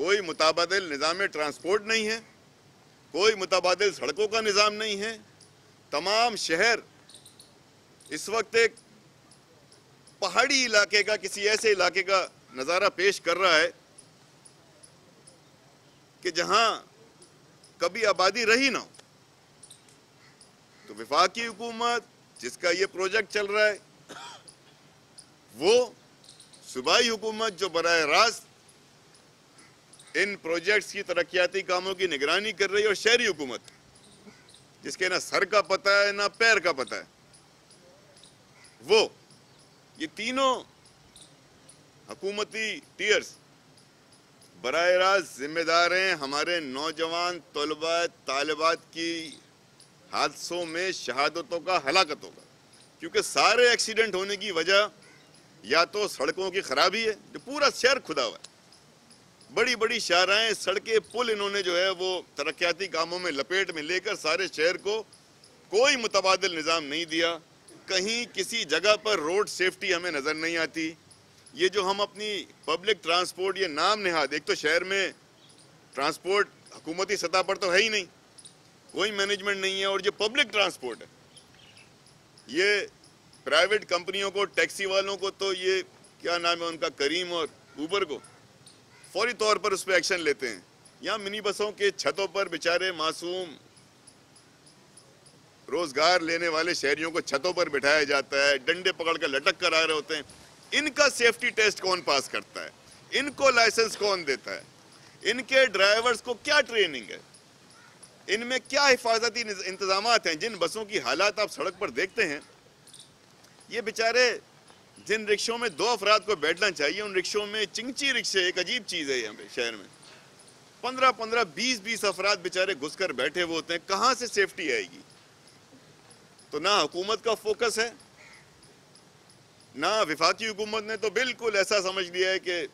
کوئی متبادل نظام ٹرانسپورٹ نہیں ہے، کوئی متبادل سڑکوں کا نظام نہیں ہے. تمام شہر اس وقت ایک پہاڑی علاقے کا، کسی ایسے علاقے کا نظارہ پیش کر رہا ہے کہ جہاں کبھی آبادی رہی نہ ہو. تو وفاقی حکومت جس کا یہ پروجیکٹ چل رہا ہے، وہ صوبائی حکومت جو براہ راست ان پروجیکٹس کی ترقیاتی کاموں کی نگرانی کر رہی ہے، اور شہری حکومت جس کے نہ سر کا پتہ ہے نہ پیر کا پتہ ہے، وہ یہ تینوں حکومتی ٹیئرز براہ راست ذمہ دار ہیں ہمارے نوجوان طلباء طالبات کی حادثوں میں شہادتوں کا، ہلاکتوں کا. کیونکہ سارے ایکسیڈنٹ ہونے کی وجہ یا تو سڑکوں کی خرابی ہے، جو پورا شہر کھدا ہوا ہے، بڑی بڑی شاہراہیں، سڑکیں، پل انہوں نے جو ہے وہ ترقیاتی کاموں میں لپیٹ میں لے کر سارے شہر کو کوئی متبادل نظام نہیں دیا. کہیں کسی جگہ پر روڈ سیفٹی ہمیں نظر نہیں آتی. یہ جو ہم اپنی پبلک ٹرانسپورٹ، یہ نام نہاد، ایک تو شہر میں ٹرانسپورٹ حکومتی سطح پر تو ہے ہی نہیں، کوئی مینجمنٹ نہیں ہے. اور جو پبلک ٹرانسپورٹ ہے، یہ پرائیویٹ کمپنیوں کو، ٹیکسی والوں کو تو یہ کیا نام ہے ان کا، کریم اور اوبر کو فوری طور پر اس پہ ایکشن لیتے ہیں. یہاں منی بسوں کے چھتوں پر بیچارے معصوم روزگار لینے والے شہریوں کو چھتوں پر بٹھایا جاتا ہے، ڈنڈے پکڑ کر لٹک کر آ رہے ہوتے ہیں. ان کا سیفٹی ٹیسٹ کون پاس کرتا ہے؟ ان کو لائسنس کون دیتا ہے؟ ان کے ڈرائیورز کو کیا ٹریننگ ہے؟ ان میں کیا حفاظتی انتظامات ہیں؟ جن بسوں کی حالات آپ سڑک پر دیکھتے ہیں، یہ بیچارے جن رکشوں میں 2 افراد کو بیٹھنا چاہیے، ان رکشوں میں چنگچی رکشے، ایک عجیب چیز ہے یہاں پہ شہر میں 15 20 افراد بیچارے گھس کر بیٹھے ہوئے ہوتے ہیں. کہاں سے سیفٹی آئے گی؟ تو نہ حکومت کا فوکس ہے، نہ وفاقی حکومت نے تو بالکل ایسا سمجھ لیا ہے کہ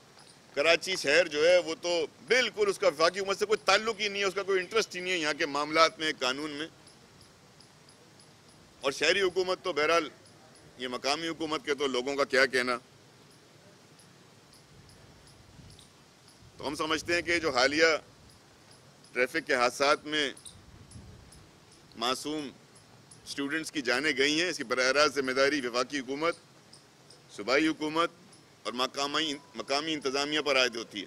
کراچی شہر جو ہے وہ تو بالکل اس کا وفاقی حکومت سے کوئی تعلق ہی نہیں ہے، اس کا کوئی انٹرسٹ ہی نہیں ہے یہاں کے معاملات میں، قانون میں. اور شہری حکومت تو بہرحال یہ مقامی حکومت کے تو لوگوں کا کیا کہنا. تو ہم سمجھتے ہیں کہ جو حالیہ ٹریفک کے حادثات میں معصوم اسٹوڈنٹس کی جانیں گئی ہیں، اس کی براہ راست ذمہ داری وفاقی حکومت، صوبائی حکومت اور مقامی انتظامیہ پر عائد ہوتی ہے.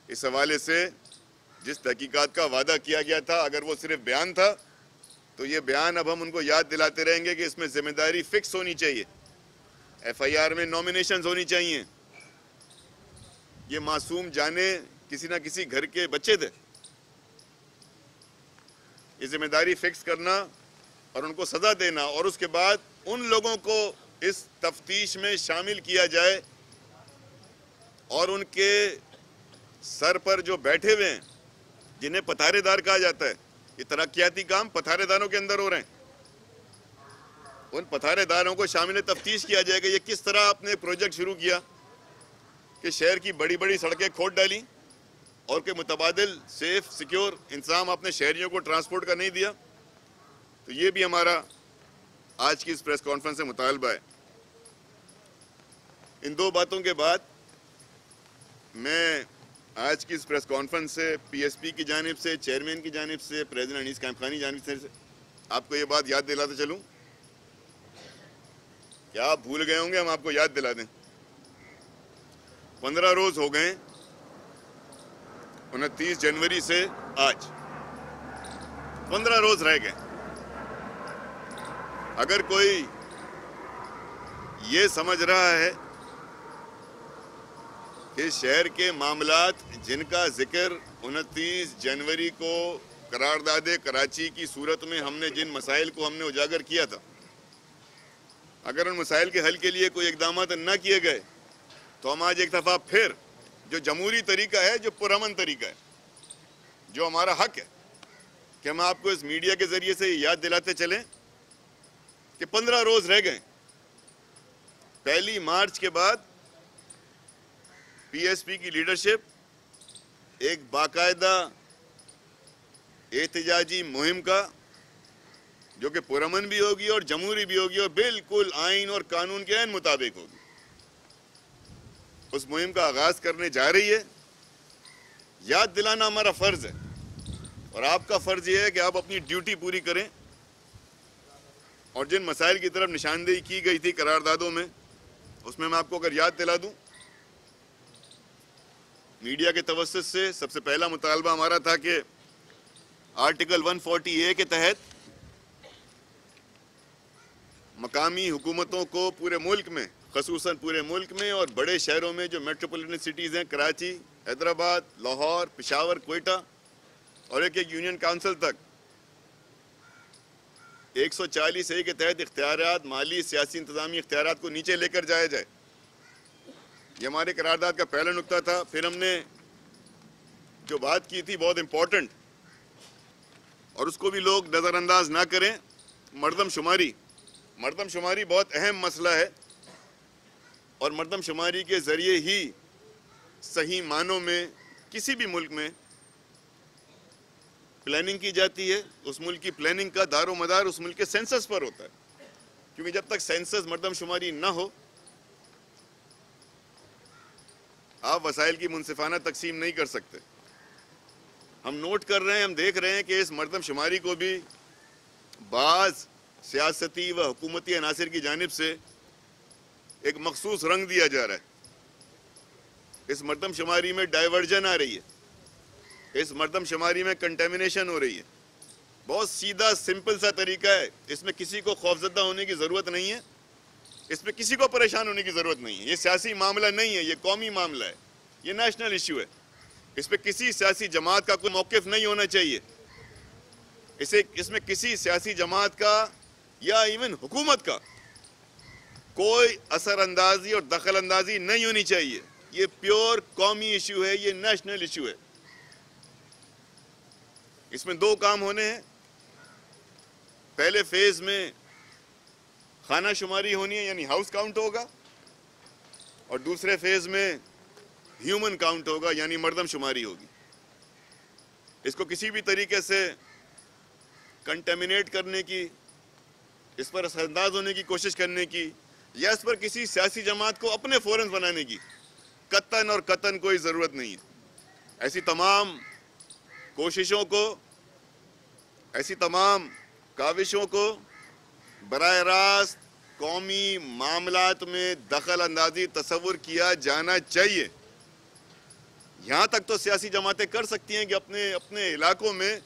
اس حوالے سے جس تحقیقات کا وعدہ کیا گیا تھا، اگر وہ صرف بیان تھا تو یہ بیان اب ہم ان کو یاد دلاتے رہیں گے کہ اس میں ذمہ داری فکس ہونی چاہیے، ایف آئی آر میں نامینیشنز ہونی چاہیے. یہ معصوم جانیں کسی نہ کسی گھر کے بچے تھے. یہ ذمہ داری فکس کرنا اور ان کو سزا دینا، اور اس کے بعد ان لوگوں کو اس تفتیش میں شامل کیا جائے اور ان کے سر پر جو بیٹھے ہوئے ہیں، جنہیں پتھارے دار کہا جاتا ہے، یہ ترقیاتی کام پتھارے داروں کے اندر ہو رہے ہیں، ان پتھارے داروں کو شامل تفتیش کیا جائے گا. یہ کس طرح آپ نے پروجیکٹ شروع کیا کہ شہر کی بڑی بڑی سڑکیں کھود ڈالی اور کہ متبادل سیف سیکیور انتظام آپ نے شہریوں کو ٹرانسپورٹ کا نہیں دیا. تو یہ بھی ہمارا آج کی اس پریس کانفرنس سے مطالبہ ہے. ان 2 باتوں کے بعد میں آج کی اس پریس کانفرنس سے پی ایس پی کی جانب سے، چیئرمین کی جانب سے، پریزیڈنٹ انیس قائم خانی کی جانب سے آپ کو یہ بات یاد دلاتے چلوں. کیا آپ بھول گئے ہوں گے؟ ہم آپ کو یاد دلا دیں. 15 روز ہو گئے 29 جنوری سے آج 15 روز رہ گئے. اگر کوئی یہ سمجھ رہا ہے کہ شہر کے معاملات جن کا ذکر 29 جنوری کو قرارداد کراچی کی صورت میں ہم نے جن مسائل کو ہم نے اجاگر کیا تھا، اگر ان مسائل کے حل کے لیے کوئی اقدامات نہ کیے گئے تو ہم آج ایک دفعہ پھر جو جمہوری طریقہ ہے، جو پرامن طریقہ ہے، جو ہمارا حق ہے کہ ہم آپ کو اس میڈیا کے ذریعے سے یاد دلاتے چلیں کہ 15 روز رہ گئے. 1 مارچ کے بعد پی ایس پی کی لیڈرشپ ایک باقاعدہ احتجاجی مہم کا، جو کہ پرامن بھی ہوگی اور جمہوری بھی ہوگی اور بالکل آئین اور قانون کے عین مطابق ہوگی، اس مہم کا آغاز کرنے جا رہی ہے. یاد دلانا ہمارا فرض ہے، اور آپ کا فرض یہ ہے کہ آپ اپنی ڈیوٹی پوری کریں، اور جن مسائل کی طرف نشاندہی کی گئی تھی قراردادوں میں، اس میں آپ کو اگر یاد دلا دوں، میڈیا کے توسط سے سب سے پہلا مطالبہ ہمارا تھا کہ آرٹیکل 140A کے تحت مقامی حکومتوں کو پورے ملک میں، خصوصاً پورے ملک میں اور بڑے شہروں میں جو میٹروپولیٹن سٹیز ہیں، کراچی، حیدرآباد، لاہور، پشاور، کوئٹہ اور ایک یونین کونسل تک 140A کے تحت اختیارات، مالی، سیاسی، انتظامی اختیارات کو نیچے لے کر جایا جائے۔ یہ ہمارے قرارداد کا پہلا نقطہ تھا۔ پھر ہم نے جو بات کی تھی بہت امپورٹنٹ، اور اس کو بھی لوگ نظر انداز نہ کریں، مردم شماری۔ مردم شماری بہت اہم مسئلہ ہے، اور مردم شماری کے ذریعے ہی صحیح معنوں میں کسی بھی ملک میں پلاننگ کی جاتی ہے۔ اس ملک کی پلاننگ کا دار و مدار اس ملک کے سینسس پر ہوتا ہے، کیونکہ جب تک سینسس، مردم شماری نہ ہو، آپ وسائل کی منصفانہ تقسیم نہیں کر سکتے۔ ہم نوٹ کر رہے ہیں، ہم دیکھ رہے ہیں کہ اس مردم شماری کو بھی بعض سیاستی و حکومتی عناصر کی جانب سے ایک مخصوص رنگ دیا جا رہا ہے۔ اس مردم شماری میں ڈائیورجن آ رہی ہے، اس مردم شماری میں کنٹیمنیشن ہو رہی ہے۔ بہت سیدھا سمپل سا طریقہ ہے، اس میں کسی کو خوفزدہ ہونے کی ضرورت نہیں ہے، اس میں کسی کو پریشان ہونے کی ضرورت نہیں ہے۔ یہ سیاسی معاملہ نہیں ہے، یہ قومی معاملہ ہے، یہ نیشنل ایشو ہے۔ اس پہ کسی سیاسی جماعت کا کوئی موقف نہیں ہونا چاہیے، اس میں کسی سیاسی جماعت کا یا ایون حکومت کا کوئی اثر اندازی اور دخل اندازی نہیں ہونی چاہیے۔ یہ پیور قومی ایشو ہے، یہ نیشنل ایشو ہے۔ اس میں دو کام ہونے ہیں۔ پہلے فیز میں خانہ شماری ہونی ہے، یعنی ہاؤس کاؤنٹ ہوگا، اور دوسرے فیز میں ہیومن کاؤنٹ ہوگا، یعنی مردم شماری ہوگی۔ اس کو کسی بھی طریقے سے کنٹیمنیٹ کرنے کی، اس پر اثر انداز ہونے کی کوشش کرنے کی، یا اس پر کسی سیاسی جماعت کو اپنے فورنز بنانے کی قطعاً اور قطعاً کوئی ضرورت نہیں ہے۔ ایسی تمام کوششوں کو، ایسی تمام کاوشوں کو براہ راست قومی معاملات میں دخل اندازی تصور کیا جانا چاہیے۔ یہاں تک تو سیاسی جماعتیں کر سکتی ہیں کہ اپنے علاقوں میں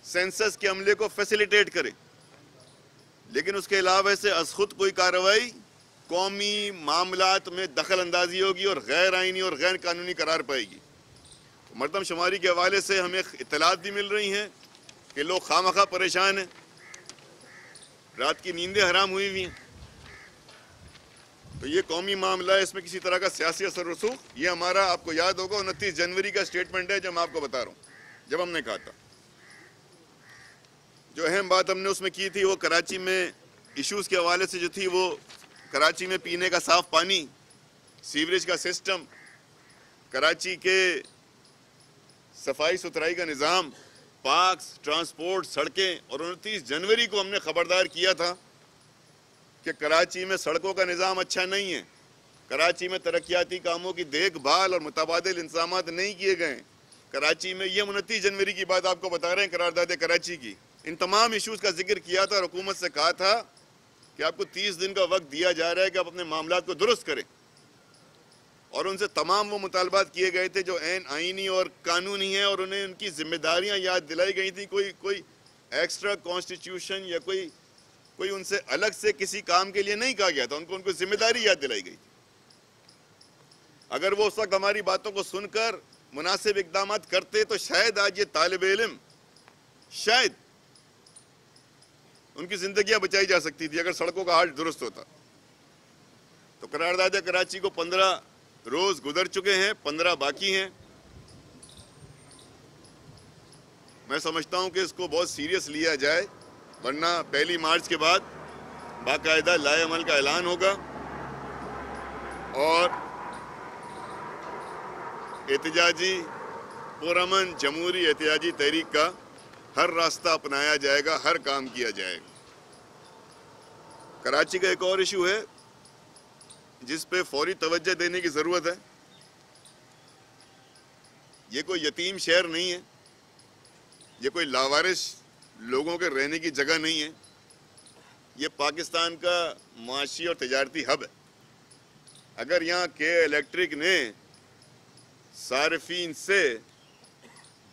سینسس کے عملے کو فیسیلیٹیٹ کریں، لیکن اس کے علاوہ سے از خود کوئی کارروائی قومی معاملات میں دخل اندازی ہوگی اور غیر آئینی اور غیر قانونی قرار پائے گی۔ مردم شماری کے حوالے سے ہمیں اطلاعات بھی مل رہی ہیں کہ لوگ خواہ پریشان ہیں، رات کی نیندیں حرام ہوئی ہوئی ہیں۔ تو یہ قومی معاملہ ہے، اس میں کسی طرح کا سیاسی اثر رسوخ، یہ ہمارا، آپ کو یاد ہوگا 29 جنوری کا سٹیٹمنٹ ہے جو میں آپ کو بتا رہا ہوں، جب ہم نے کہا تھا۔ جو اہم بات ہم نے اس میں کی تھی وہ کراچی میں ایشوز کے حوالے سے جو تھی، وہ کراچی میں پینے کا صاف پانی، سیوریج کا سسٹم، کراچی کے صفائی ستھرائی کا نظام، پارکس، ٹرانسپورٹ، سڑکیں، اور 29 جنوری کو ہم نے خبردار کیا تھا کہ کراچی میں سڑکوں کا نظام اچھا نہیں ہے، کراچی میں ترقیاتی کاموں کی دیکھ بھال اور متبادل انتظامات نہیں کیے گئے کراچی میں۔ یہ 29 جنوری کی بات آپ کو بتا رہے ہیں، قرارداد کراچی کی۔ ان تمام ایشوز کا ذکر کیا تھا اور حکومت سے کہا تھا کہ آپ کو 30 دن کا وقت دیا جا رہا ہے کہ آپ اپنے معاملات کو درست کریں، اور ان سے تمام وہ مطالبات کیے گئے تھے جو عین آئینی اور قانونی ہیں، اور انہیں ان کی ذمہ داریاں یاد دلائی گئی تھیں۔ کوئی ایکسٹرا کانسٹیٹیوشن یا کوئی ان سے الگ سے کسی کام کے لیے نہیں کہا گیا تھا، ان کو ذمہ داری یاد دلائی گئی تھی۔ اگر وہ اس وقت ہماری باتوں کو سن کر مناسب اقدامات کرتے تو شاید آج یہ طالب علم، شاید ان کی زندگیاں بچائی جا سکتی تھی اگر سڑکوں کا حال درست ہوتا۔ تو قرارداد کراچی کو 15 روز گزر چکے ہیں، 15 باقی ہیں۔ میں سمجھتا ہوں کہ اس کو بہت سیریس لیا جائے، ورنہ 1 مارچ کے بعد باقاعدہ لائے عمل کا اعلان ہوگا، اور احتجاجی پرامن جمہوری احتجاجی تحریک کا ہر راستہ اپنایا جائے گا، ہر کام کیا جائے گا۔ کراچی کا ایک اور ایشو ہے جس پہ فوری توجہ دینے کی ضرورت ہے۔ یہ کوئی یتیم شہر نہیں ہے، یہ کوئی لاوارث لوگوں کے رہنے کی جگہ نہیں ہے، یہ پاکستان کا معاشی اور تجارتی ہب ہے۔ اگر یہاں کے الیکٹرک نے صارفین سے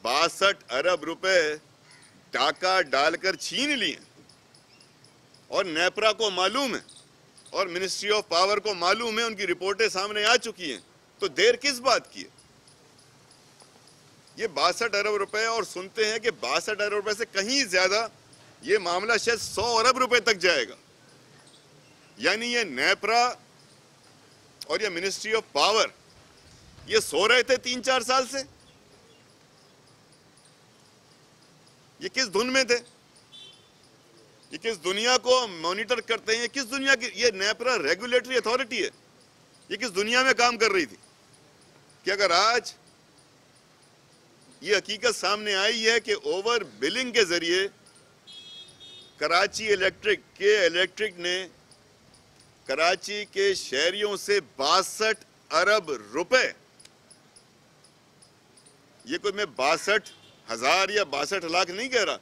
62 ارب روپے ڈاکہ ڈال کر چھین لیے اور نیپرا کو معلوم ہے اور منسٹری آف پاور کو معلوم ہے، ان کی رپورٹیں سامنے آ چکی ہیں، تو دیر کس بات کی ہے؟ یہ 62 ارب روپے، اور سنتے ہیں کہ 62 ارب روپے سے کہیں زیادہ یہ معاملہ شاید 100 ارب روپے تک جائے گا۔ یعنی یہ نیپرا اور یہ منسٹری آف پاور یہ سو رہے تھے 3-4 سال سے، یہ کس دھن میں تھے؟ یہ کس دنیا کو مانیٹر کرتے ہیں؟ یہ کس دنیا کی؟ یہ نیپرا ریگولیٹری اتھارٹی ہے، یہ کس دنیا میں کام کر رہی تھی کہ اگر آج یہ حقیقت سامنے آئی ہے کہ اوور بلنگ کے ذریعے کراچی الیکٹرک نے کراچی کے شہریوں سے 62 ارب روپے، یہ کوئی میں 62,000 یا 62 لاکھ نہیں کہہ رہا،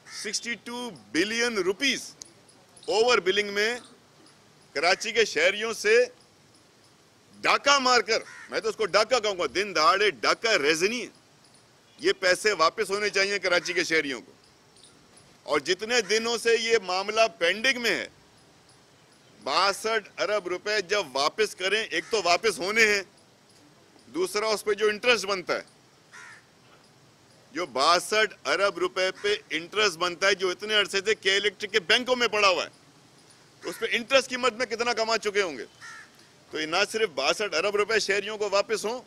62 بلین روپیز اوور بلنگ میں کراچی کے شہریوں سے ڈاکہ مار کر، میں تو اس کو ڈاکہ کہوں گا، دن دہاڑے ڈاکہ ریزنی ہے، یہ پیسے واپس ہونے چاہیے کراچی کے شہریوں کو۔ اور جتنے دنوں سے یہ معاملہ پینڈنگ میں ہے، 62 ارب روپے جب واپس کریں، ایک تو واپس ہونے ہیں، دوسرا اس پہ جو انٹرسٹ بنتا ہے، جو 62 ارب روپے پہ انٹرسٹ بنتا ہے، جو اتنے عرصے سے کے الیکٹرک کے بینکوں میں پڑا ہوا ہے، اس پہ انٹرسٹ کی مد میں کتنا کما چکے ہوں گے؟ تو یہ نہ صرف 62 ارب روپے شہریوں کو واپس ہوں،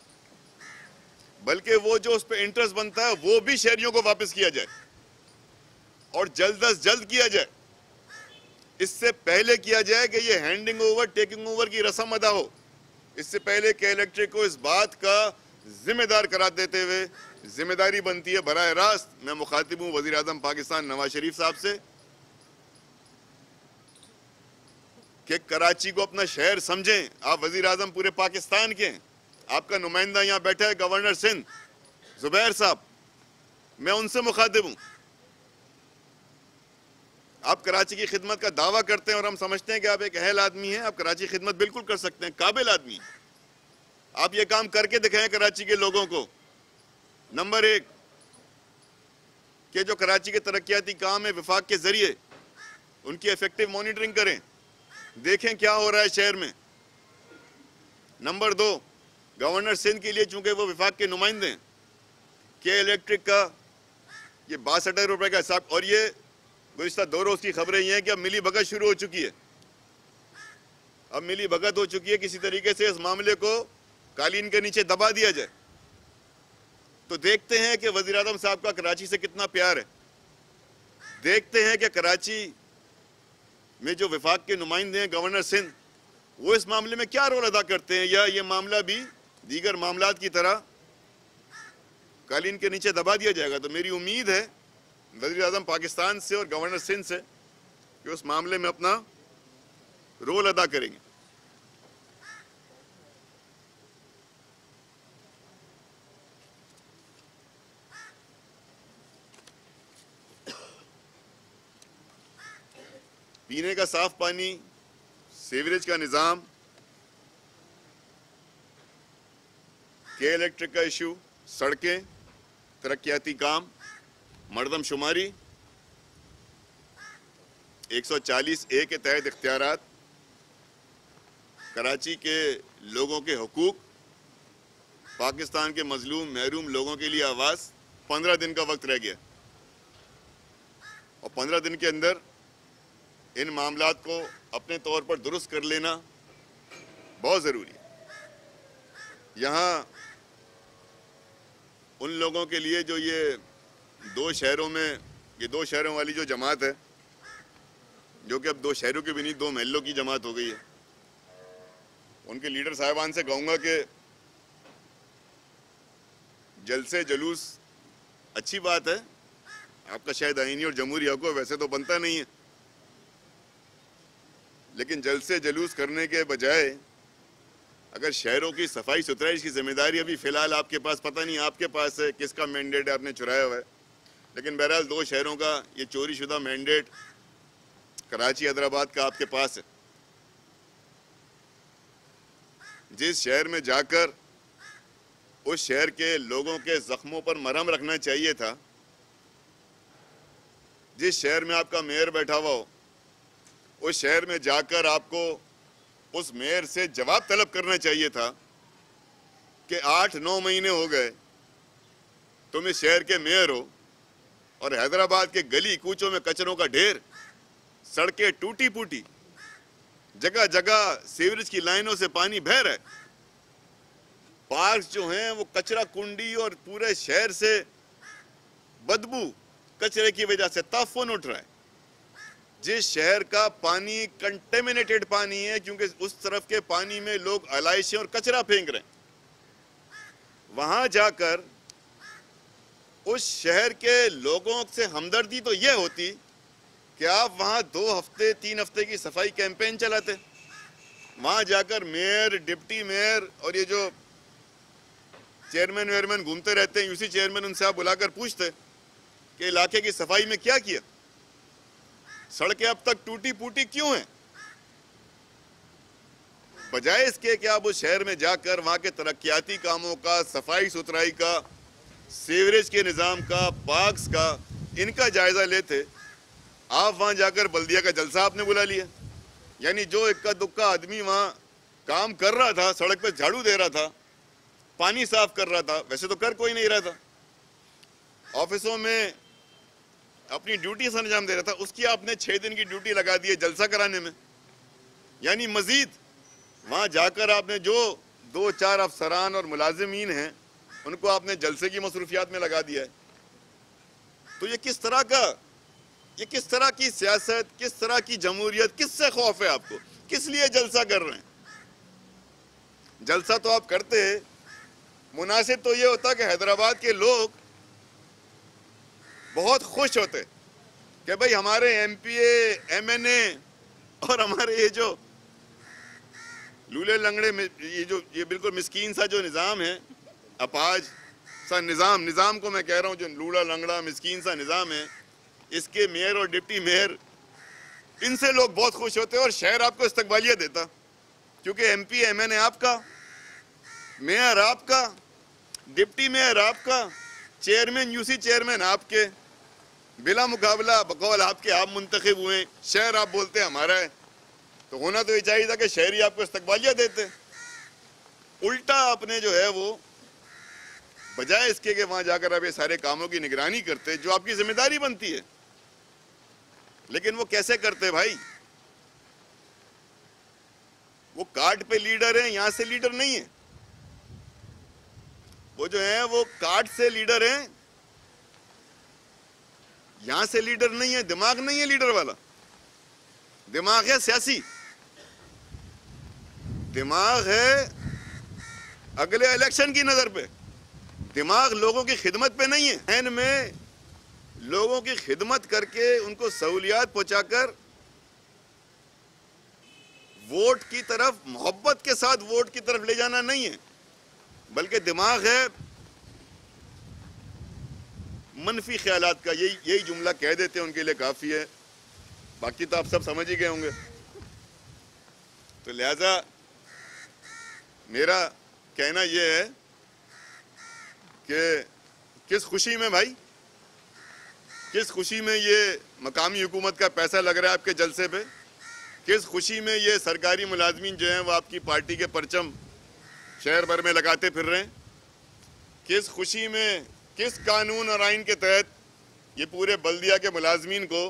بلکہ وہ جو اس پہ انٹرسٹ بنتا ہے وہ بھی شہریوں کو واپس کیا جائے، اور جلد از جلد کیا جائے۔ اس سے پہلے کیا جائے کہ یہ ہینڈنگ اوور ٹیکنگ اوور کی رسم ادا ہو، اس سے پہلے کہ الیکٹرک کو اس بات کا ذمہ دار قرار دیتے ہوئے ذمہ داری بنتی ہے براہ راست، میں مخاطب ہوں وزیر اعظم پاکستان نواز شریف صاحب سے، کہ کراچی کو اپنا شہر سمجھیں۔ آپ وزیر اعظم پورے پاکستان کے ہیں، آپ کا نمائندہ یہاں بیٹھا ہے گورنر سندھ زبیر صاحب، میں ان سے مخاطب ہوں۔ آپ کراچی کی خدمت کا دعویٰ کرتے ہیں اور ہم سمجھتے ہیں کہ آپ ایک اہل آدمی ہیں، آپ کراچی کی خدمت بالکل کر سکتے ہیں، قابل آدمی ہیں، آپ یہ کام کر کے دکھائیں کراچی کے لوگوں کو۔ نمبر 1 کہ جو کراچی کے ترقیاتی کام ہے وفاق کے ذریعے ان کی ایفیکٹو مانیٹرنگ کریں، دیکھیں کیا ہو رہا ہے شہر میں۔ نمبر 2 گورنر سندھ کے لیے چونکہ وہ وفاق کے نمائندے ہیں، کہ الیکٹرک کا یہ 62 روپے کا حساب، اور یہ گزشتہ 2 روز کی خبریں یہ ہیں کہ اب ملی بھگت شروع ہو چکی ہے، اب ملی بھگت ہو چکی ہے، کسی طریقے سے اس معاملے کو قالین کے نیچے دبا دیا جائے۔ تو دیکھتے ہیں کہ وزیر اعظم صاحب کا کراچی سے کتنا پیار ہے، دیکھتے ہیں کہ کراچی میں جو وفاق کے نمائندے ہیں گورنر سندھ، وہ اس معاملے میں کیا رول ادا کرتے ہیں، یا یہ معاملہ بھی دیگر معاملات کی طرح قالین کے نیچے دبا دیا جائے گا۔ تو میری امید ہے وزیر اعظم پاکستان سے اور گورنر سندھ سے کہ اس معاملے میں اپنا رول ادا کریں گے۔ پینے کا صاف پانی، سیوریج کا نظام، کے الیکٹرک کا ایشو، سڑکیں، ترقیاتی کام، مردم شماری، 140A کے تحت اختیارات، کراچی کے لوگوں کے حقوق، پاکستان کے مظلوم محروم لوگوں کے لیے آواز۔ 15 دن کا وقت رہ گیا، اور 15 دن کے اندر ان معاملات کو اپنے طور پر درست کر لینا بہت ضروری ہے۔ یہاں ان لوگوں کے لیے جو یہ 2 شہروں میں، یہ 2 شہروں والی جو جماعت ہے، جو کہ اب 2 شہروں کی بھی نہیں 2 محلوں کی جماعت ہو گئی ہے، ان کے لیڈر صاحبان سے کہوں گا کہ جلسے جلوس اچھی بات ہے، آپ کا شاید آئینی اور جمہوری حق ہو، ویسے تو بنتا نہیں ہے، لیکن جلسے جلوس کرنے کے بجائے اگر شہروں کی صفائی ستھرائی کی ذمہ داری ابھی فی الحال آپ کے پاس، پتہ نہیں آپ کے پاس ہے کس کا مینڈیٹ ہے، آپ نے چرایا ہوا ہے، لیکن بہرحال 2 شہروں کا یہ چوری شدہ مینڈیٹ کراچی حیدرآباد کا آپ کے پاس ہے. جس شہر میں جا کر اس شہر کے لوگوں کے زخموں پر مرہم رکھنا چاہیے تھا، جس شہر میں آپ کا میئر بیٹھا ہوا ہو، اس شہر میں جا کر آپ کو اس میئر سے جواب طلب کرنا چاہیے تھا کہ 8-9 مہینے ہو گئے تم اس شہر کے میئر ہو اور حیدرآباد کے گلی کوچوں میں کچروں کا ڈھیر، سڑکیں ٹوٹی پوٹی، جگہ جگہ سیوریج کی لائنوں سے پانی بہہ رہا ہے، پارکس جو ہیں وہ کچرا کنڈی اور پورے شہر سے بدبو کچرے کی وجہ سے تعفن اٹھ رہا ہے. جس شہر کا پانی کنٹیمنیٹڈ پانی ہے کیونکہ اس طرف کے پانی میں لوگ علائشیں اور کچرا پھینک رہے ہیں، وہاں جا کر اس شہر کے لوگوں سے ہمدردی تو یہ ہوتی کہ آپ وہاں 2 ہفتے 3 ہفتے کی صفائی کیمپین چلاتے. وہاں جا کر میئر، ڈپٹی میئر اور یہ جو چیئرمین ویئرمین گھومتے رہتے ہیں، یوسی چیئرمین، ان سے آپ بلا کر پوچھتے کہ علاقے کی صفائی میں کیا کیا، سڑکیں اب تک ٹوٹی پوٹی کیوں ہیں. بجائے اس کے کہ آپ اس شہر میں جا کر وہاں کے ترقیاتی کاموں کا، صفائی ستھرائی کا، سیوریج کے نظام کا، پارکس کا، ان کا جائزہ لیتے، آپ وہاں جا کر بلدیہ کا جلسہ آپ نے بلا لیا. یعنی جو اکا دکا آدمی وہاں کام کر رہا تھا، سڑک پہ جھاڑو دے رہا تھا، پانی صاف کر رہا تھا، ویسے تو کر کوئی نہیں رہا تھا، آفسوں میں اپنی ڈیوٹی سے انجام دے رہا تھا، اس کی آپ نے 6 دن کی ڈیوٹی لگا دی ہے جلسہ کرانے میں. یعنی مزید وہاں جا کر آپ نے جو 2-4 افسران اور ملازمین ہیں ان کو آپ نے جلسے کی مصروفیات میں لگا دیا ہے. تو یہ کس طرح کی سیاست، کس طرح کی جمہوریت، کس سے خوف ہے آپ کو؟ کس لیے جلسہ کر رہے ہیں؟ جلسہ تو آپ کرتے، مناسب تو یہ ہوتا کہ حیدرآباد کے لوگ بہت خوش ہوتے کہ بھئی ہمارے ایم پی اے، ایم این اے اور ہمارے یہ جو لولے لنگڑے، یہ بالکل مسکین سا جو نظام ہے، اپاج سا نظام کو میں کہہ رہا ہوں، جو لولا لنگڑا مسکین سا نظام ہے، اس کے میئر اور ڈپٹی میئر، ان سے لوگ بہت خوش ہوتے اور شہر آپ کو استقبالیہ دیتا، کیونکہ ایم پی ایم این اے آپ کا، میئر آپ کا، ڈپٹی میئر آپ کا، چیئرمین یوسی چیئرمین آپ کے، بلا مقابلہ بقول آپ کے آپ منتخب ہوئے، شہر آپ بولتے ہمارا ہے، تو ہونا تو یہ چاہیے تھا کہ شہری آپ کو استقبالیہ دیتے. الٹا آپ نے جو ہے وہ بجائے اس کے کہ وہاں جا کر آپ یہ سارے کاموں کی نگرانی کرتے جو آپ کی ذمہ داری بنتی ہے، لیکن وہ کیسے کرتے بھائی؟ وہ کارڈ پہ لیڈر ہیں، یہاں سے لیڈر نہیں ہیں. وہ جو ہیں وہ کارڈ سے لیڈر ہیں، یہاں سے لیڈر نہیں ہے. دماغ نہیں ہے لیڈر والا، دماغ ہے سیاسی، دماغ ہے اگلے الیکشن کی نظر پہ، دماغ لوگوں کی خدمت پہ نہیں ہے. این میں لوگوں کی خدمت کر کے ان کو سہولیات پہنچا کر ووٹ کی طرف، محبت کے ساتھ ووٹ کی طرف لے جانا نہیں ہے، بلکہ دماغ ہے منفی خیالات کا. یہی جملہ کہہ دیتے ہیں ان کے لیے کافی ہے، باقی تو آپ سب سمجھ ہی گئے ہوں گے. تو لہذا میرا کہنا یہ ہے کہ کس خوشی میں بھائی، کس خوشی میں یہ مقامی حکومت کا پیسہ لگ رہا ہے آپ کے جلسے پہ، کس خوشی میں یہ سرکاری ملازمین جو ہیں وہ آپ کی پارٹی کے پرچم شہر بھر میں لگاتے پھر رہے ہیں، کس خوشی میں، کس قانون اور آئین کے تحت یہ پورے بلدیہ کے ملازمین کو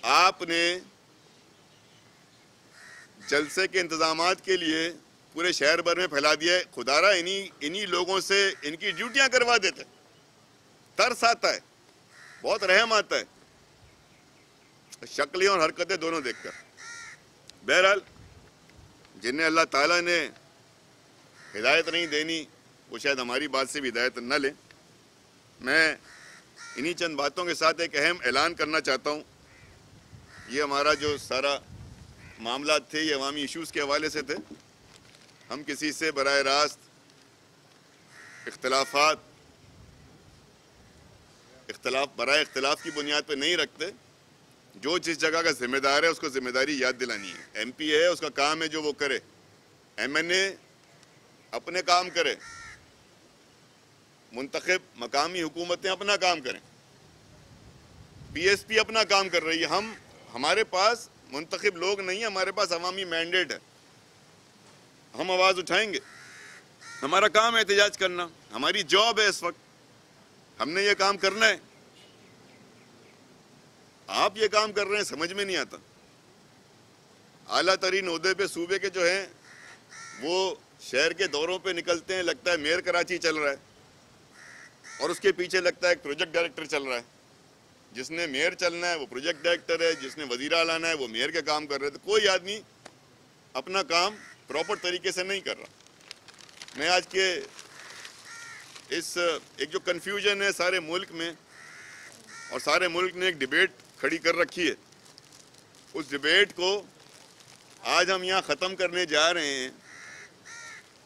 آپ نے جلسے کے انتظامات کے لیے پورے شہر بھر میں پھیلا دیا ہے. خدارہ انہی لوگوں سے ان کی ڈیوٹیاں کروا دیتے. ترس آتا ہے، بہت رحم آتا ہے شکلیں اور حرکتیں دونوں دیکھ کر. بہرحال جنہیں اللہ تعالیٰ نے ہدایت نہیں دینی وہ شاید ہماری بات سے بھی ہدایت نہ لیں. میں انہی چند باتوں کے ساتھ ایک اہم اعلان کرنا چاہتا ہوں. یہ ہمارا جو سارا معاملات تھے یہ عوامی ایشوز کے حوالے سے تھے. ہم کسی سے براہ راست اختلاف کی بنیاد پہ نہیں رکھتے. جو جس جگہ کا ذمہ دار ہے اس کو ذمہ داری یاد دلانی ہے. ایم پی ہے، اس کا کام ہے جو وہ کرے. ایم این اے اپنے کام کرے. منتخب مقامی حکومتیں اپنا کام کریں. پی ایس پی اپنا کام کر رہی ہے. ہمارے پاس منتخب لوگ نہیں ہیں، ہمارے پاس عوامی مینڈیٹ ہے. ہم آواز اٹھائیں گے. ہمارا کام ہے احتجاج کرنا، ہماری جاب ہے. اس وقت ہم نے یہ کام کرنا ہے. آپ یہ کام کر رہے ہیں، سمجھ میں نہیں آتا. اعلیٰ ترین عہدے پہ صوبے کے جو ہیں وہ شہر کے دوروں پہ نکلتے ہیں، لگتا ہے میئر کراچی چل رہا ہے، اور اس کے پیچھے لگتا ہے ایک پروجیکٹ ڈائریکٹر چل رہا ہے. جس نے میئر چلنا ہے وہ پروجیکٹ ڈائریکٹر ہے، جس نے وزیرہ لانا ہے وہ میئر کے کام کر رہے تھے. کوئی آدمی اپنا کام پراپر طریقے سے نہیں کر رہا. میں آج کے ایک جو کنفیوژن ہے سارے ملک میں، اور سارے ملک نے ایک ڈیبیٹ کھڑی کر رکھی ہے، اس ڈیبیٹ کو آج ہم یہاں ختم کرنے جا رہے ہیں.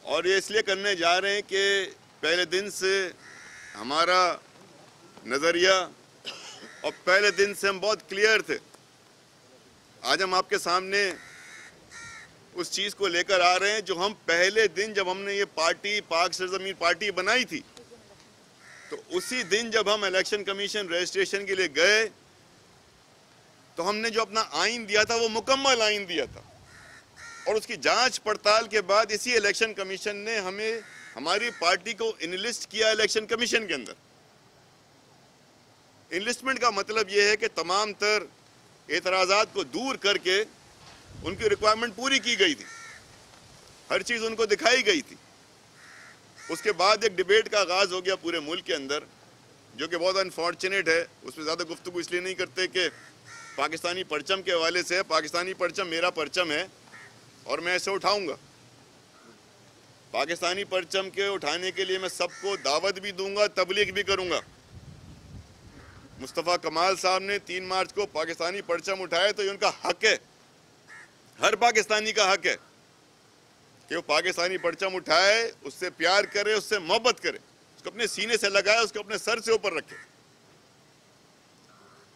اور یہ اس لیے کرنے جا رہے ہیں کہ پہلے دن سے ہمارا نظریہ اور پہلے دن سے ہم بہت کلیئر تھے. آج ہم آپ کے سامنے اس چیز کو لے کر آ رہے ہیں جو ہم پہلے دن جب ہم نے یہ پارٹی پاک سرزمین پارٹی بنائی تھی، تو اسی دن جب ہم الیکشن کمیشن رجسٹریشن کے لیے گئے تو ہم نے جو اپنا آئین دیا تھا وہ مکمل آئین دیا تھا. اور اس کی جانچ پڑتال کے بعد اسی الیکشن کمیشن نے ہماری پارٹی کو انلسٹ کیا الیکشن کمیشن کے اندر. انلسٹمنٹ کا مطلب یہ ہے کہ تمام تر اعتراضات کو دور کر کے ان کی ریکوائرمنٹ پوری کی گئی تھی، ہر چیز ان کو دکھائی گئی تھی. اس کے بعد ایک ڈیبیٹ کا آغاز ہو گیا پورے ملک کے اندر، جو کہ بہت انفارچونیٹ ہے. اس میں زیادہ گفتگو اس لیے نہیں کرتے کہ پاکستانی پرچم کے حوالے سے پاکستانی پرچم میرا پرچم ہے اور میں اسے اٹھاؤں گا. پاکستانی پرچم کے اٹھانے کے لیے میں سب کو دعوت بھی دوں گا، تبلیغ بھی کروں گا. مصطفیٰ کمال صاحب نے 3 مارچ کو پاکستانی پرچم اٹھایا تو یہ ان کا حق ہے، ہر پاکستانی کا حق ہے کہ وہ پاکستانی پرچم اٹھائے، اس سے پیار کرے، اس سے محبت کرے، اس کو اپنے سینے سے لگائے، اس کو اپنے سر سے اوپر رکھے.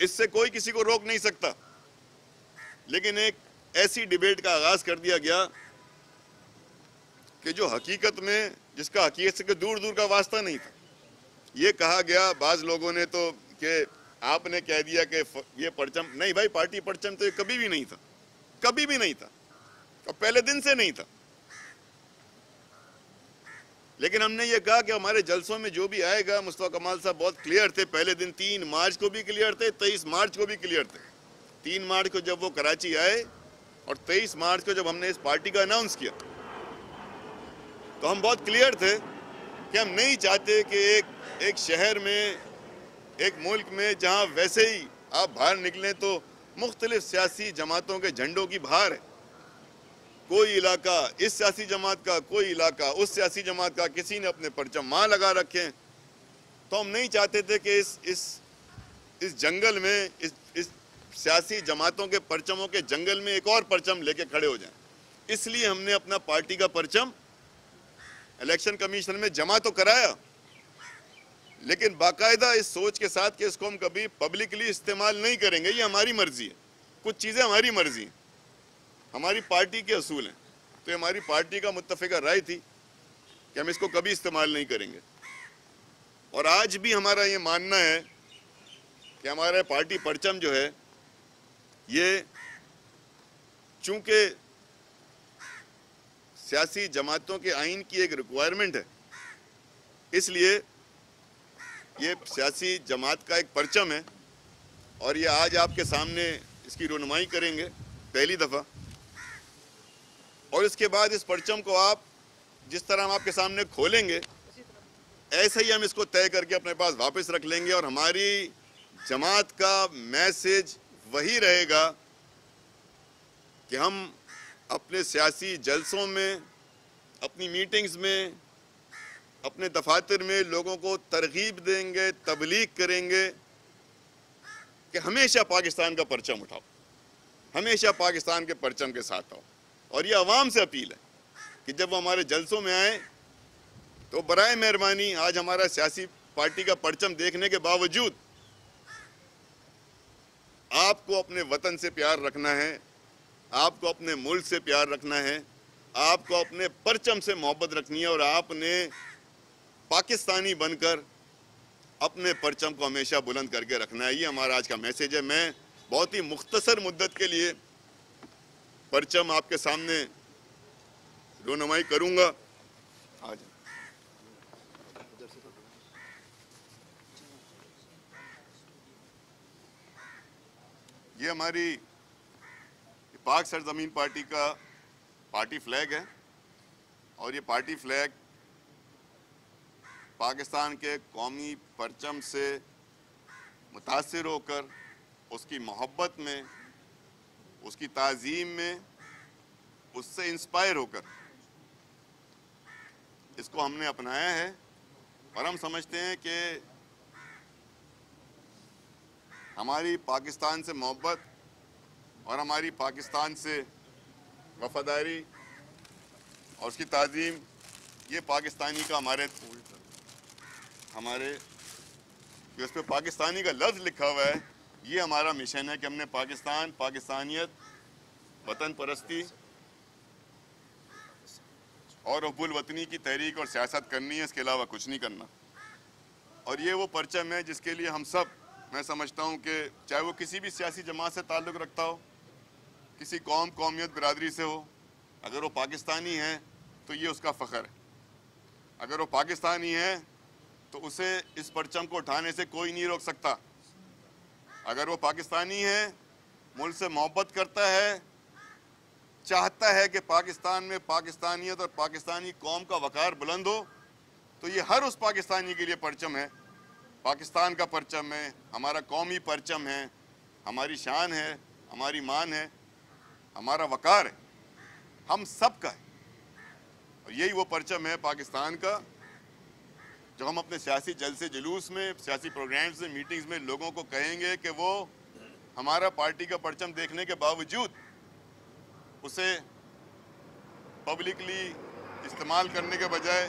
اس سے کوئی کسی کو روک نہیں سکتا. لیکن ایک ایسی ڈیبیٹ کا آغاز کر دیا گیا کہ جو حقیقت میں جس کا حقیقت سے دور دور کا واسطہ نہیں تھا. یہ کہا گیا بعض لوگوں نے تو کہ آپ نے کہہ دیا کہ یہ پرچم نہیں. بھائی پارٹی پرچم تو یہ کبھی بھی نہیں تھا، کبھی بھی نہیں تھا، اور پہلے دن سے نہیں تھا. لیکن ہم نے یہ کہا کہ ہمارے جلسوں میں جو بھی آئے گا، مصطفیٰ کمال صاحب بہت کلیئر تھے پہلے دن، 3 مارچ کو بھی کلیئر تھے، 23 مارچ کو بھی کلیئر تھے. 3 مارچ کو جب وہ کراچی آئے اور 23 مارچ کو جب ہم نے اس پارٹی کا اناؤنس کیا تو ہم بہت کلیئر تھے کہ ہم نہیں چاہتے کہ ایک شہر میں، ایک ملک میں جہاں ویسے ہی آپ باہر نکلیں تو مختلف سیاسی جماعتوں کے جھنڈوں کی بہار ہے. کوئی علاقہ اس سیاسی جماعت کا، کوئی علاقہ اس سیاسی جماعت کا، کسی نے اپنے پرچم وہاں لگا رکھے. تو ہم نہیں چاہتے تھے کہ اس جنگل میں، اس سیاسی جماعتوں کے پرچموں کے جنگل میں ایک اور پرچم لے کے کھڑے ہو جائیں. اس لیے ہم نے اپنا پارٹی کا پرچم الیکشن کمیشن میں جمع تو کرایا، لیکن باقاعدہ اس سوچ کے ساتھ کہ اس کو ہم کبھی پبلکلی استعمال نہیں کریں گے. یہ ہماری مرضی ہے، کچھ چیزیں ہماری مرضی ہیں، ہماری پارٹی کے اصول ہیں. تو یہ ہماری پارٹی کا متفقہ رائے تھی کہ ہم اس کو کبھی استعمال نہیں کریں گے. اور آج بھی ہمارا یہ ماننا ہے کہ ہمارا پارٹی پرچم جو ہے یہ چونکہ سیاسی جماعتوں کے آئین کی ایک ریکوائرمنٹ ہے، اس لیے یہ سیاسی جماعت کا ایک پرچم ہے. اور یہ آج آپ کے سامنے اس کی رونمائی کریں گے پہلی دفعہ. اور اس کے بعد اس پرچم کو آپ جس طرح ہم آپ کے سامنے کھولیں گے، ایسے ہی ہم اس کو طے کر کے اپنے پاس واپس رکھ لیں گے. اور ہماری جماعت کا میسج وہی رہے گا کہ ہم اپنے سیاسی جلسوں میں، اپنی میٹنگز میں، اپنے دفاتر میں لوگوں کو ترغیب دیں گے، تبلیغ کریں گے کہ ہمیشہ پاکستان کا پرچم اٹھاؤ، ہمیشہ پاکستان کے پرچم کے ساتھ آؤ. اور یہ عوام سے اپیل ہے. کہ جب وہ ہمارے جلسوں میں آئیں تو برائے مہربانی آج ہمارا سیاسی پارٹی کا پرچم دیکھنے کے باوجود آپ کو اپنے وطن سے پیار رکھنا ہے، آپ کو اپنے ملک سے پیار رکھنا ہے، آپ کو اپنے پرچم سے محبت رکھنی ہے، اور آپ نے پاکستانی بن کر اپنے پرچم کو ہمیشہ بلند کر کے رکھنا ہے۔ یہ ہمارا آج کا میسیج ہے۔ میں بہت ہی مختصر مدت کے لیے پرچم آپ کے سامنے رونمائی کروں گا۔ یہ ہماری پاک سرزمین پارٹی کا پارٹی فلیگ ہے، اور یہ پارٹی فلیگ پاکستان کے قومی پرچم سے متاثر ہو کر، اس کی محبت میں، اس کی تعظیم میں، اس سے انسپائر ہو کر اس کو ہم نے اپنایا ہے، اور ہم سمجھتے ہیں کہ ہماری پاکستان سے محبت اور ہماری پاکستان سے وفاداری اور اس کی تعظیم، یہ پاکستانی کا ہمارے جو اس پہ پاکستانی کا لفظ لکھا ہوا ہے، یہ ہمارا مشن ہے کہ ہم نے پاکستانیت، وطن پرستی اور حب الوطنی کی تحریک اور سیاست کرنی ہے، اس کے علاوہ کچھ نہیں کرنا۔ اور یہ وہ پرچم ہے جس کے لیے ہم سب، میں سمجھتا ہوں کہ چاہے وہ کسی بھی سیاسی جماعت سے تعلق رکھتا ہو، کسی قومیت برادری سے ہو، اگر وہ پاکستانی ہے تو یہ اس کا فخر ہے۔ اگر وہ پاکستانی ہے تو اسے اس پرچم کو اٹھانے سے کوئی نہیں روک سکتا۔ اگر وہ پاکستانی ہے، ملک سے محبت کرتا ہے، چاہتا ہے کہ پاکستان میں پاکستانیت اور پاکستانی قوم کا وقار بلند ہو، تو یہ ہر اس پاکستانی کے لیے پرچم ہے۔ پاکستان کا پرچم ہے، ہمارا قومی پرچم ہے، ہماری شان ہے، ہماری مان ہے، ہمارا وقار ہے، ہم سب کا ہے۔ اور یہی وہ پرچم ہے پاکستان کا جو ہم اپنے سیاسی جلسے جلوس میں، سیاسی پروگرامز میں، میٹنگز میں لوگوں کو کہیں گے کہ وہ ہمارا پارٹی کا پرچم دیکھنے کے باوجود اسے پبلکلی استعمال کرنے کے بجائے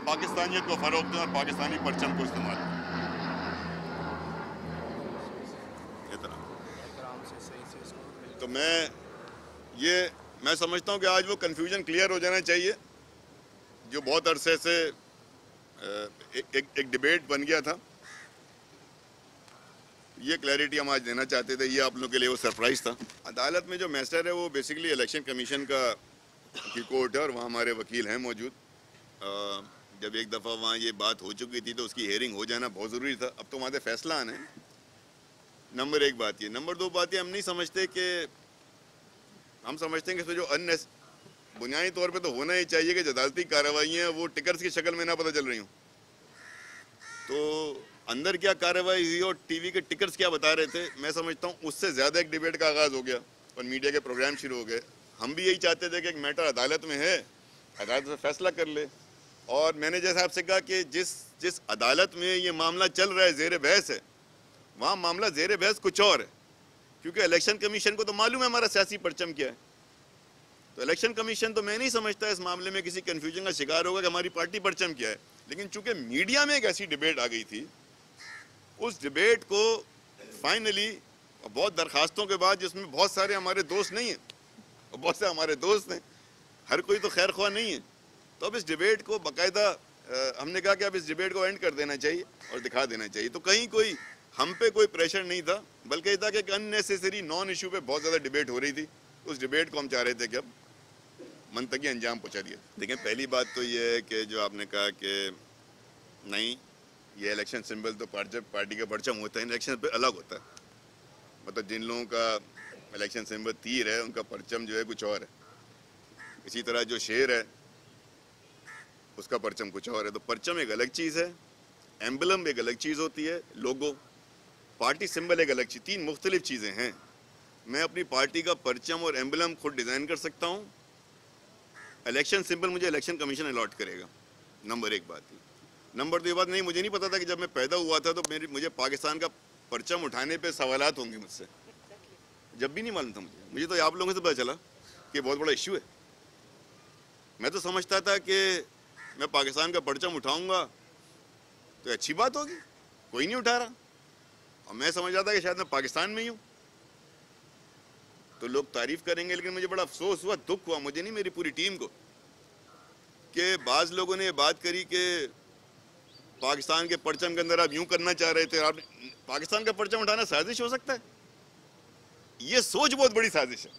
پاکستانیت کو فروغ دیں اور پاکستانی پرچم کو استعمال کریں۔ تو میں سمجھتا ہوں کہ آج وہ کنفیوژن کلیئر ہو جانا چاہیے جو بہت عرصے سے ایک ڈیبیٹ بن گیا تھا۔ یہ کلیئرٹی ہم آج دینا چاہتے تھے، یہ آپ لوگوں کے لیے وہ سرپرائز تھا۔ عدالت میں جو میٹر ہے وہ بیسیکلی الیکشن کمیشن کی کورٹ ہے، اور وہاں ہمارے وکیل ہیں موجود۔ جب ایک دفعہ وہاں یہ بات ہو چکی تھی تو اس کی ہیئرنگ ہو جانا بہت ضروری تھا، اب تو وہاں سے فیصلہ آنا ہے۔ نمبر ایک بات یہ۔ نمبر دو بات یہ، ہم نہیں سمجھتے کہ ہم سمجھتے ہیں کہ اس میں جو بنیادی طور پہ تو ہونا ہی چاہیے کہ جو عدالتی کارروائیاں ہیں وہ ٹکرز کی شکل میں نہ پتہ چل رہی ہوں۔ تو اندر کیا کارروائی ہوئی اور ٹی وی کے ٹکرز کیا بتا رہے تھے، میں سمجھتا ہوں اس سے زیادہ ایک ڈیبیٹ کا آغاز ہو گیا اور میڈیا کے پروگرام شروع ہو گئے۔ ہم بھی یہی چاہتے تھے کہ ایک میٹر عدالت میں ہے، عدالت سے فیصلہ کر لے۔ اور میں نے جیسا آپ سے کہا کہ جس عدالت میں یہ معاملہ چل رہا ہے، زیر بحث ہے، وہاں معاملہ زیر بحث کچھ اور ہے، کیونکہ الیکشن کمیشن کو تو معلوم ہے ہمارا سیاسی پرچم کیا ہے۔ تو الیکشن کمیشن تو میں نہیں سمجھتا اس معاملے میں کسی کنفیوژن کا شکار ہوگا کہ ہماری پارٹی پرچم کیا ہے، لیکن چونکہ میڈیا میں ایک ایسی ڈیبیٹ آ گئی تھی، اس ڈیبیٹ کو فائنلی بہت درخواستوں کے بعد، جس میں بہت سارے ہمارے دوست نہیں ہیں، بہت سے ہمارے دوست ہیں، ہر کوئی تو خیر خواہ نہیں ہے، تو اب اس ڈیبیٹ کو باقاعدہ ہم نے کہا کہ اب اس ڈیبیٹ کو اینڈ کر دینا چاہیے اور دکھا دینا چاہیے۔ تو کہیں ہم پہ کوئی پریشر نہیں تھا، بلکہ یہ تھا کہ ایک اننیسیسری نان ایشو پہ بہت زیادہ ڈیبیٹ ہو رہی تھی۔ اس ڈیبیٹ کو ہم چاہ رہے تھے کہ اب منطقی انجام پہنچا دیا۔ دیکھیں، پہلی بات تو یہ ہے کہ جو آپ نے کہا کہ نہیں، یہ الیکشن سمبل تو پارٹی کا پرچم ہوتا ہے، الیکشن پہ الگ ہوتا ہے۔ مطلب جن لوگوں کا الیکشن سمبل تیر ہے، ان کا پرچم جو ہے کچھ اور ہے۔ اسی طرح جو شیر ہے اس کا پرچم کچھ اور ہے۔ تو پرچم ایک الگ چیز ہے، ایمبلم ایک الگ چیز ہوتی ہے، لوگو، پارٹی سمبل ایک الگ چیز، تین مختلف چیزیں ہیں۔ میں اپنی پارٹی کا پرچم اور ایمبلم خود ڈیزائن کر سکتا ہوں، الیکشن سمبل مجھے الیکشن کمیشن الاٹ کرے گا۔ نمبر ایک بات ہے۔ نمبر دو بات، نہیں، مجھے نہیں پتا تھا کہ جب میں پیدا ہوا تھا تو مجھے پاکستان کا پرچم اٹھانے پہ سوالات ہوں گے مجھ سے، جب بھی نہیں معلوم تھا مجھے تو آپ لوگوں سے پتا چلا کہ بہت بڑا ایشو ہے۔ میں تو سمجھتا تھا کہ میں پاکستان کا پرچم اٹھاؤں گا تو اچھی بات ہوگی، کوئی نہیں اٹھا رہا، اور میں سمجھا تھا کہ شاید میں پاکستان میں ہی ہوں تو لوگ تعریف کریں گے. لیکن مجھے بڑا افسوس ہوا، دکھ ہوا، مجھے نہیں میری پوری ٹیم کو، کہ بعض لوگوں نے یہ بات کری کہ پاکستان کے پرچم کے اندر آپ یوں کرنا چاہ رہے تھے. آپ پاکستان کا پرچم اٹھانا سازش ہو سکتا ہے؟ یہ سوچ بہت بڑی سازش ہے.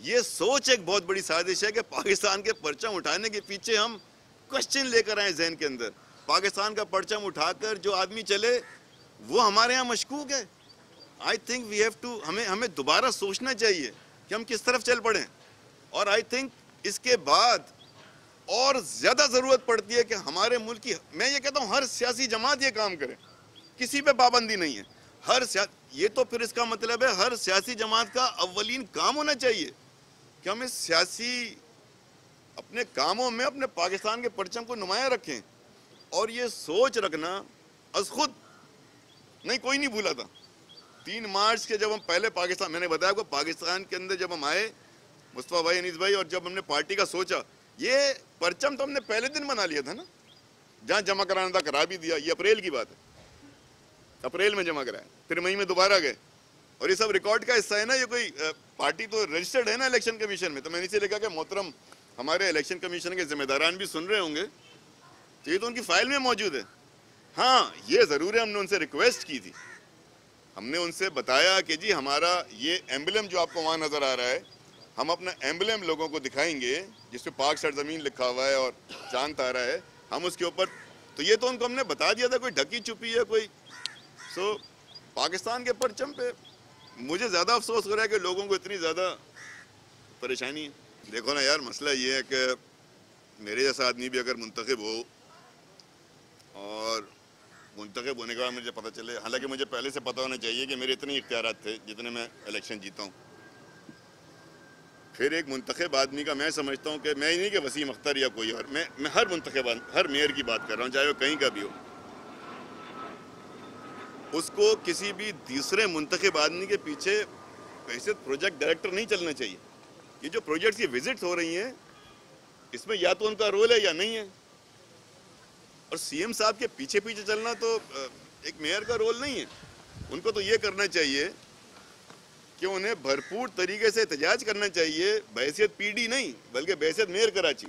یہ سوچ ایک بہت بڑی سازش ہے کہ پاکستان کے پرچم اٹھانے کے پیچھے ہم کوشچن لے کر آئیں ذہن کے اندر. پاکستان کا پرچم اٹھا کر جو آدمی چلے وہ ہمارے ہاں مشکوک ہے. I think we have to, ہمیں دوبارہ سوچنا چاہیے کہ ہم کس طرف چل پڑیں. اور آئی تھنک اس کے بعد اور زیادہ ضرورت پڑتی ہے کہ ہمارے ملک کی، میں یہ کہتا ہوں ہر سیاسی جماعت یہ کام کرے، کسی پہ پابندی نہیں ہے. یہ تو پھر اس کا مطلب ہے ہر سیاسی جماعت کا اولین کام ہونا چاہیے کہ ہم اس سیاسی اپنے کاموں میں اپنے پاکستان کے پرچم کو نمایاں رکھیں. اور یہ سوچ رکھنا از خود نہیں، کوئی نہیں بھولا تھا 3 مارچ کے جب ہم پہلے پاکستان، میں نے بتایا کو پاکستان کے اندر جب ہم آئے، مصطفیٰ بھائی، انیس بھائی، اور جب ہم نے پارٹی کا سوچا، یہ پرچم تو ہم نے پہلے دن بنا لیا تھا نا، جہاں جمع کرانا تھا کرا بھی دیا. یہ اپریل کی بات ہے، اپریل میں جمع کرایا، پھر مئی میں دوبارہ گئے. اور یہ سب ریکارڈ کا حصہ ہے نا. یہ کوئی پارٹی تو رجسٹرڈ ہے نا الیکشن کمیشن میں. تو میں نے اسے لکھا کہ محترم ہمارے الیکشن کمیشن کے ذمہ داران بھی سن رہے ہوں گے تو یہ تو ان کی فائل میں موجود ہے. ہاں یہ ضرور ہے، ہم نے ان سے ریکویسٹ کی تھی، ہم نے ان سے بتایا کہ جی ہمارا یہ ایمبلم جو آپ کو وہاں نظر آ رہا ہے، ہم اپنا ایمبلم لوگوں کو دکھائیں گے جس پہ پاک سرزمین لکھا ہوا ہے اور چاند تارا ہے، ہم اس کے اوپر، تو یہ تو ان کو ہم نے بتا دیا تھا، کوئی ڈھکی چھپی ہے کوئی. سو پاکستان کے پرچم پہ مجھے زیادہ افسوس ہو رہا ہے کہ لوگوں کو اتنی زیادہ پریشانی ہے. دیکھو نا یار، مسئلہ یہ ہے کہ میرے جیسا آدمی بھی اگر منتخب ہو، اور منتخب ہونے کے بعد مجھے پتہ چلے، حالانکہ مجھے پہلے سے پتہ ہونا چاہیے کہ میرے اتنے اختیارات تھے جتنے میں الیکشن جیتا ہوں. پھر ایک منتخب آدمی کا میں سمجھتا ہوں کہ میں ہی نہیں کہ وسیم اختر یا کوئی اور، میں ہر منتخب، ہر میئر کی بات کر رہا ہوں، چاہے وہ کہیں کا بھی ہو، اس کو کسی بھی دوسرے منتخب آدمی کے پیچھے حیثیت پروجیکٹ ڈائریکٹر نہیں چلنا چاہیے. یہ جو پروجیکٹس کی وزٹس ہو رہی ہیں، اس میں یا تو ان کا رول ہے یا نہیں ہے. اور سی ایم صاحب کے پیچھے پیچھے چلنا تو ایک میئر کا رول نہیں ہے. ان کو تو یہ کرنا چاہیے کہ انہیں بھرپور طریقے سے احتجاج کرنا چاہیے، بحیثیت پی ڈی نہیں بلکہ بحیثیت میئر کراچی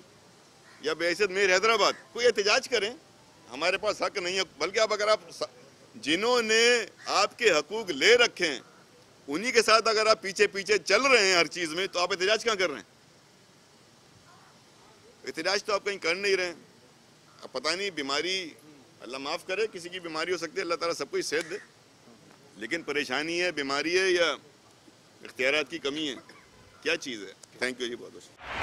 یا بحیثیت میئر حیدرآباد. کوئی احتجاج کریں، ہمارے پاس حق نہیں ہے. بلکہ اب اگر آپ جنہوں نے آپ کے حقوق لے رکھے ہیں انہی کے ساتھ اگر آپ پیچھے پیچھے چل رہے ہیں ہر چیز میں، تو آپ احتجاج کہاں کر رہے ہیں؟ احتجاج تو آپ کہیں کر نہیں رہے ہیں. اب پتہ نہیں، بیماری، اللہ معاف کرے، کسی کی بیماری ہو سکتی ہے، اللہ تعالیٰ سب کو صحت دے، لیکن پریشانی ہے، بیماری ہے یا اختیارات کی کمی ہے، کیا چیز ہے؟ تھینک یو جی، بہت بہت.